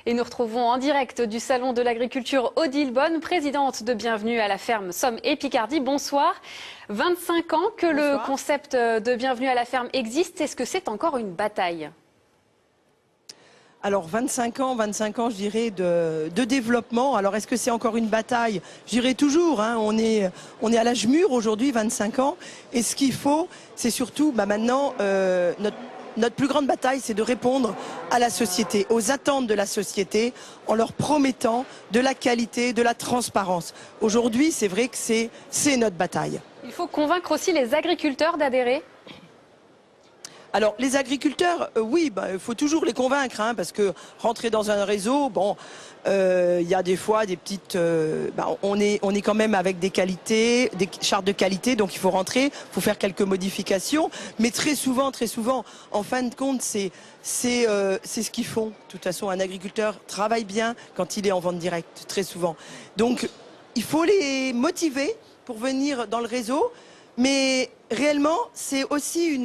Et nous retrouvons en direct du Salon de l'Agriculture Odile Bonne, présidente de Bienvenue à la ferme Somme et Picardie. Bonsoir. 25 ans que le concept de Bienvenue à la ferme existe. Est-ce que c'est encore une bataille ? Alors 25 ans, je dirais, de développement. Alors est-ce que c'est encore une bataille? Je dirais toujours, hein, on est à l'âge mûr aujourd'hui, 25 ans. Et ce qu'il faut, c'est surtout maintenant, notre plus grande bataille, c'est de répondre à la société, aux attentes de la société, en leur promettant de la qualité, de la transparence. Aujourd'hui, c'est vrai que c'est notre bataille. Il faut convaincre aussi les agriculteurs d'adhérer. Alors les agriculteurs, oui, il faut toujours les convaincre, hein, parce que rentrer dans un réseau, bon, il y a des fois des petites, on est quand même avec des qualités, des chartes de qualité, donc il faut rentrer, il faut faire quelques modifications, mais très souvent, en fin de compte, c'est ce qu'ils font. De toute façon, un agriculteur travaille bien quand il est en vente directe, très souvent. Donc il faut les motiver pour venir dans le réseau, mais réellement, c'est aussi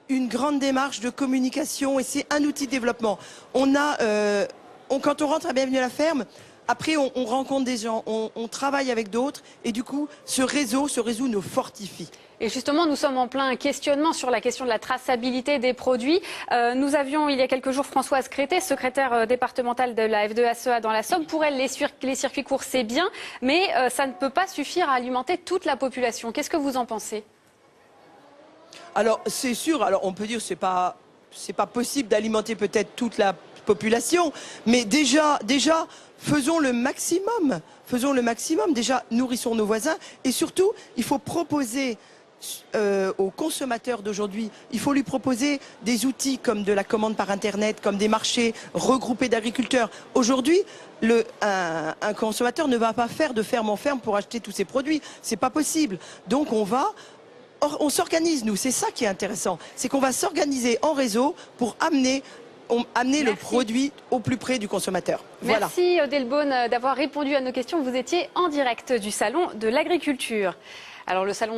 une grande démarche de communication et c'est un outil de développement. Quand on rentre à Bienvenue à la ferme, après on rencontre des gens, on travaille avec d'autres et du coup ce réseau nous fortifie. Et justement, nous sommes en plein questionnement sur la question de la traçabilité des produits. Nous avions il y a quelques jours Françoise Crété, secrétaire départementale de la F2SEA dans la Somme. Pour elle, les circuits courts, c'est bien, mais ça ne peut pas suffire à alimenter toute la population. Qu'est-ce que vous en pensez ? Alors c'est sûr, alors on peut dire c'est pas possible d'alimenter peut-être toute la population, mais déjà faisons le maximum, déjà nourrissons nos voisins et surtout il faut proposer aux consommateurs d'aujourd'hui, il faut lui proposer des outils comme de la commande par internet, comme des marchés regroupés d'agriculteurs. Aujourd'hui, un consommateur ne va pas faire de ferme en ferme pour acheter tous ses produits, c'est pas possible. Donc on s'organise, nous, c'est ça qui est intéressant. C'est qu'on va s'organiser en réseau pour amener le produit au plus près du consommateur. Voilà. Merci Odile Bonne d'avoir répondu à nos questions. Vous étiez en direct du Salon de l'Agriculture. Alors le Salon